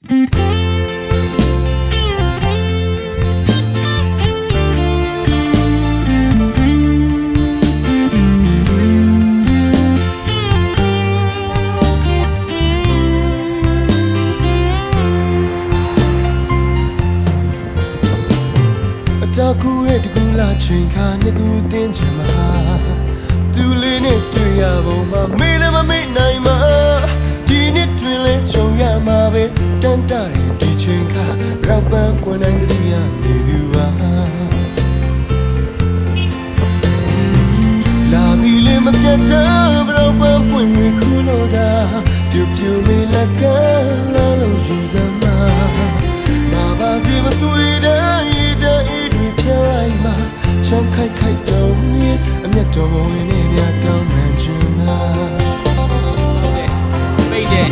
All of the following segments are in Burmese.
တာကူရဲ့တကူလာချိန်ခါနှစ်ကူတင်းချင်မှာသူလေးနဲ့တွေ့ရပုံမှာမေးလည်းမမေးနိုင်မှာဒီနှစ်တွင်လဲကြုံရမှာပဲတန်တားတဲ့ဒီချိန်ခါရောက်ပန်းကွယ်နိုင်တဲ့ရနေသူပါလာပြီလေမပြတ်တာဘရောပန်းပွင့်ရခုလို့သာပြူပြူလေးလက်ကလာလို့ယူစမ်းမှာနာပါစီမတွေ့တဲ့ချမ်းခိုက်ခိုက်တုံးရင်အမျက်တော်ဝင်နေမြတ်တောင်းမှန်ချင်လားမိတ်တယ်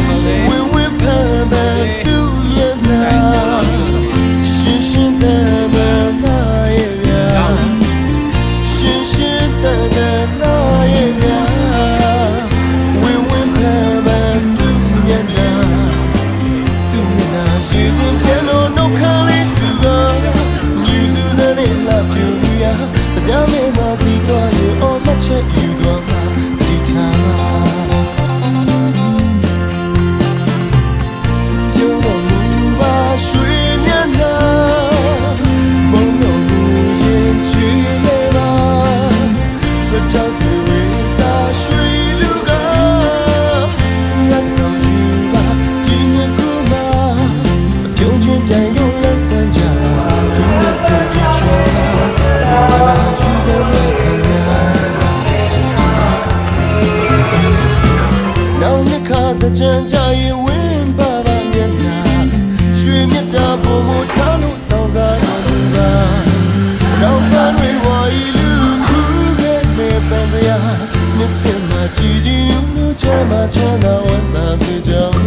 ဟုတ်တယ်ဝင်ဝင်ဖန်ပန်သူမျက်နှာရှင်းရှင်းတန်တန်လာရဲ့ဗျာရှင်းရှင်းတန်တန်လာရဲ့ဗျာဝင်ဝင်ဖန်ပန်သူမျက်နှာရေစင်ထဲလို့နှုတ်ခမ်းလေးစုကြမ်းမေးမှပြီးတော့ရင်အော်မချက်ယူတော့မှဒီထားမှာပြုံးတော်မူပါရွှေမျက်နှာမုံတော်မူရင်ချီနေပါဘယ်တော့ဒီဝေးစားရွှေလူကလက်ဆောင်ယူပါဒီနေ့ကမှအပြုံးချင်းပြန်ရုံးလက်ဆန်းကြတာဒီနေ့တည်းဒီချောကြံကြရင်ဝင်းပါပါမျက်နှာရွှေမြတ်တာပုံမထားလို့ဆောင်းစားတော်မူပါတော့ပန်းတွေဝါရီလူခုခဲ့မဲ့ပန်းစရာမြတ်တင်မှာကြည်ကြည်နူးနူးချမ်းသာချမ်းသာဝမ်းသာစေကြောင်း